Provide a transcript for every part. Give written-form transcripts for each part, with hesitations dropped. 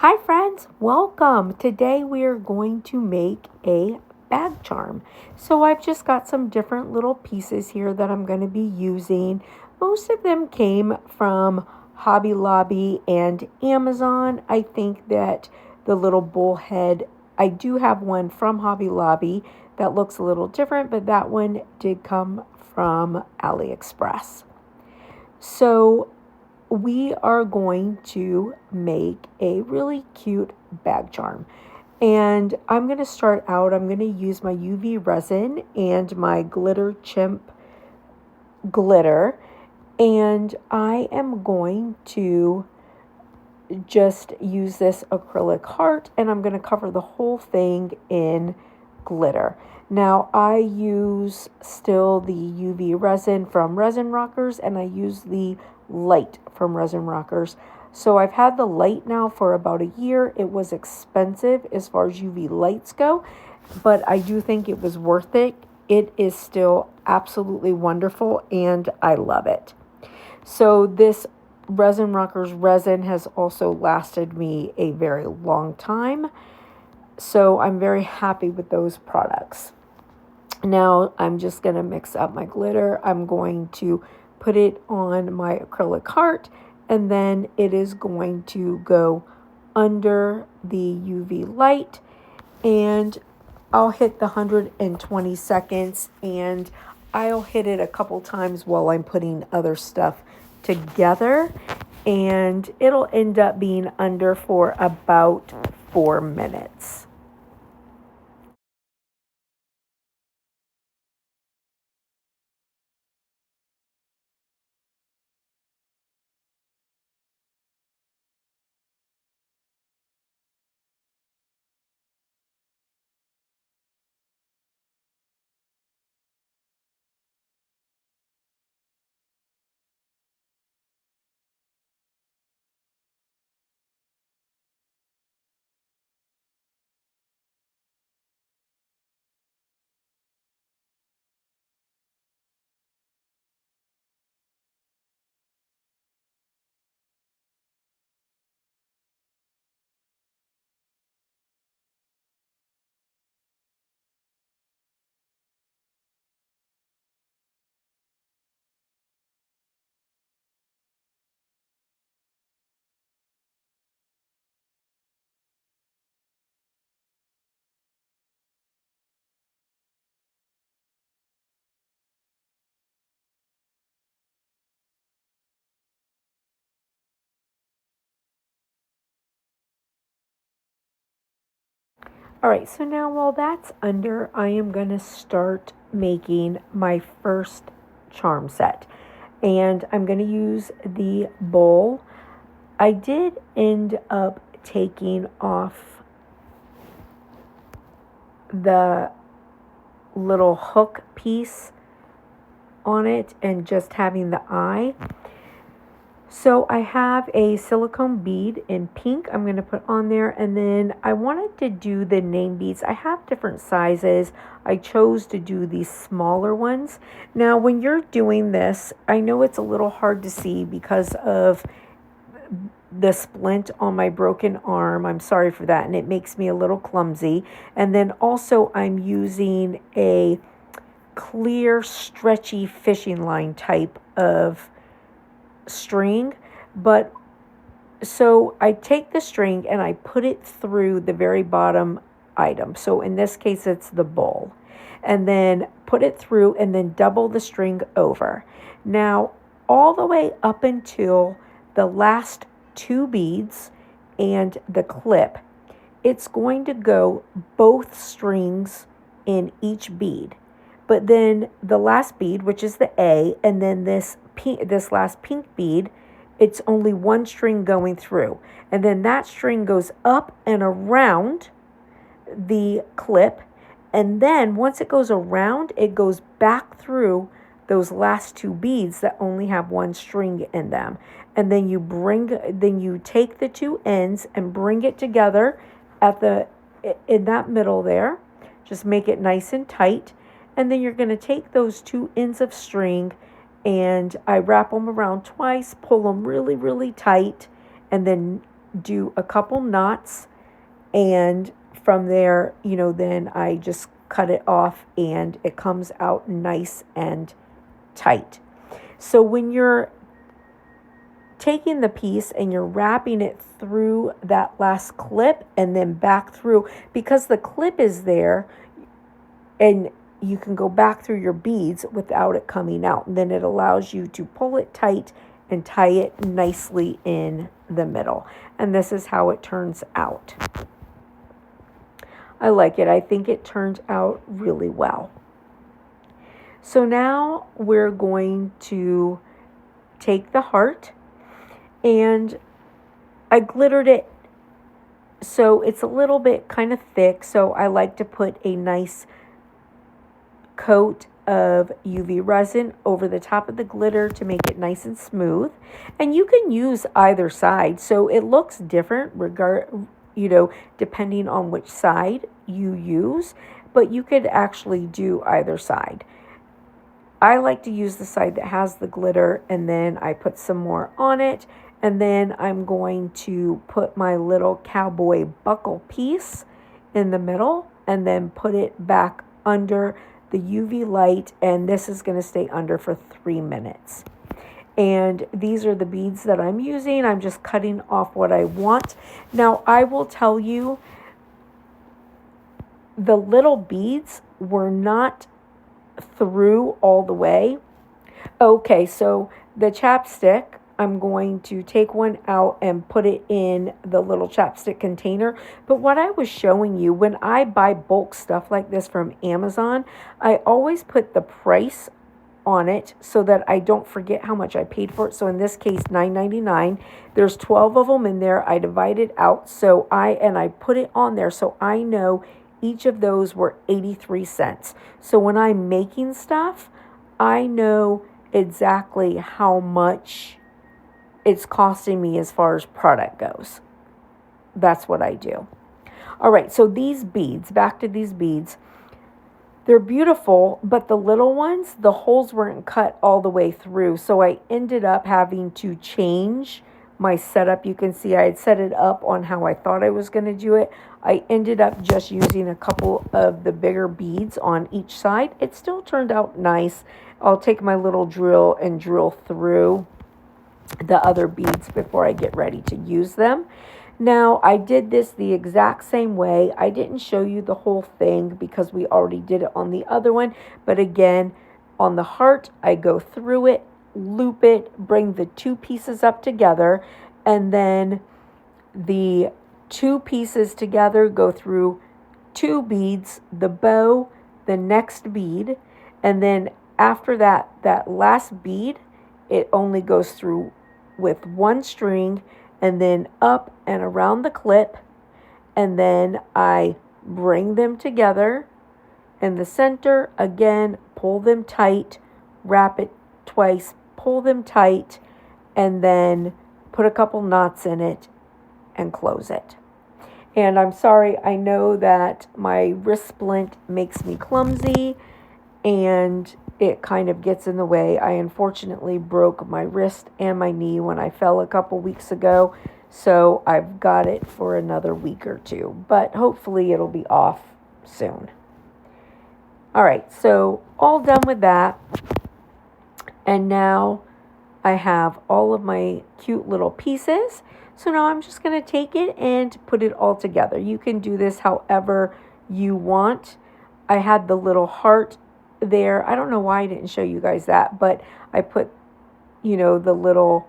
Hi friends, welcome. Today we are going to make a bag charm. So I've just got some different little pieces here that I'm going to be using. Most of them came from Hobby Lobby and Amazon. I think that the little bullhead, I do have one from Hobby Lobby that looks a little different, but that one did come from AliExpress. So we are going to make a really cute bag charm. And I'm going to start out, I'm going to use my UV resin and my glitter chimp glitter. And I am going to just use this acrylic heart and I'm going to cover the whole thing in glitter. Now I use still the UV resin from Resin Rockers and I use the light from Resin Rockers. So I've had the light now for about a year. It was expensive as far as UV lights go, but I do think it was worth it. It is still absolutely wonderful and I love it. So this Resin Rockers resin has also lasted me a very long time. So I'm very happy with those products. Now I'm just going to mix up my glitter. I'm going to put it on my acrylic heart and then it is going to go under the UV light and I'll hit the 120 seconds and I'll hit it a couple times while I'm putting other stuff together and it'll end up being under for about 4 minutes. All right, so now while that's under, I am going to start making my first charm set. And I'm going to use the bowl. I did end up taking off the little hook piece on it and just having the eye. So I have a silicone bead in pink I'm going to put on there, and then I wanted to do the name beads. I have different sizes. I chose to do these smaller ones. Now when you're doing this, I know it's a little hard to see because of the splint on my broken arm. I'm sorry for that, and it makes me a little clumsy. And then also I'm using a clear stretchy fishing line type of string, but so I take the string and I put it through the very bottom item. So in this case, it's the bowl, and then put it through and then double the string over. Now, all the way up until the last two beads and the clip, it's going to go both strings in each bead. But then the last bead, which is the A, and then this last pink bead, it's only one string going through. And then that string goes up and around the clip. And then once it goes around, it goes back through those last two beads that only have one string in them. And then you take the two ends and bring it together in that middle there. Just make it nice and tight. And then you're going to take those two ends of string and I wrap them around twice, pull them really, really tight, and then do a couple knots, and from there, then I just cut it off and it comes out nice and tight. So when you're taking the piece and you're wrapping it through that last clip and then back through, because the clip is there and you can go back through your beads without it coming out. And then it allows you to pull it tight and tie it nicely in the middle. And this is how it turns out. I like it. I think it turned out really well. So now we're going to take the heart, and I glittered it so it's a little bit kind of thick. So I like to put a nice coat of UV resin over the top of the glitter to make it nice and smooth. And you can use either side, so it looks different depending on which side you use, but you could actually do either side. I like to use the side that has the glitter, and then I put some more on it, and then I'm going to put my little cowboy buckle piece in the middle and then put it back under the UV light, and this is going to stay under for 3 minutes. And these are the beads that I'm using. I'm just cutting off what I want. Now, I will tell you, the little beads were not through all the way. Okay, so the chapstick, I'm going to take one out and put it in the little chapstick container. But what I was showing you, when I buy bulk stuff like this from Amazon, I always put the price on it so that I don't forget how much I paid for it. So in this case, $9.99. There's 12 of them in there. I divide it out. So I put it on there so I know each of those were 83 cents. So when I'm making stuff, I know exactly how much it's costing me as far as product goes. That's what I do. All right, so these beads, back to these beads, they're beautiful, but the little ones, the holes weren't cut all the way through. So I ended up having to change my setup. You can see I had set it up on how I thought I was going to do it. I ended up just using a couple of the bigger beads on each side. It still turned out nice. I'll take my little drill and drill through the other beads before I get ready to use them. Now, I did this the exact same way. I didn't show you the whole thing because we already did it on the other one. But again, on the heart, I go through it, loop it, bring the two pieces up together, and then the two pieces together go through two beads, the bow, the next bead, and then after that last bead, it only goes through with one string and then up and around the clip, and then I bring them together in the center, again, pull them tight, wrap it twice, pull them tight, and then put a couple knots in it and close it. And I'm sorry, I know that my wrist splint makes me clumsy and it kind of gets in the way. I unfortunately broke my wrist and my knee when I fell a couple weeks ago, so I've got it for another week or two, but hopefully it'll be off soon. All right, so all done with that, and now I have all of my cute little pieces. So now I'm just going to take it and put it all together. You can do this however you want. I had the little heart there. I don't know why I didn't show you guys that, but I put, the little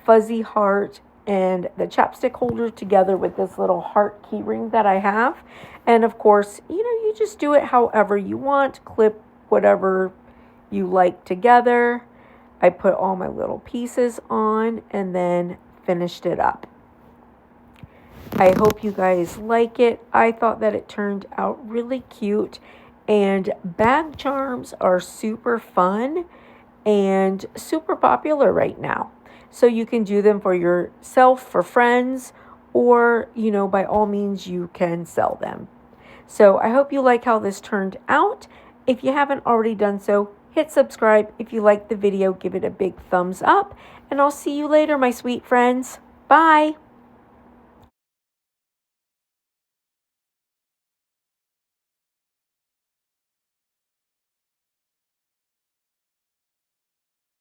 fuzzy heart and the chapstick holder together with this little heart key ring that I have. And of course, you just do it however you want. Clip whatever you like together. I put all my little pieces on and then finished it up. I hope you guys like it. I thought that it turned out really cute. And bag charms are super fun and super popular right now. So you can do them for yourself, for friends, or, by all means, you can sell them. So I hope you like how this turned out. If you haven't already done so, hit subscribe. If you liked the video, give it a big thumbs up. And I'll see you later, my sweet friends. Bye.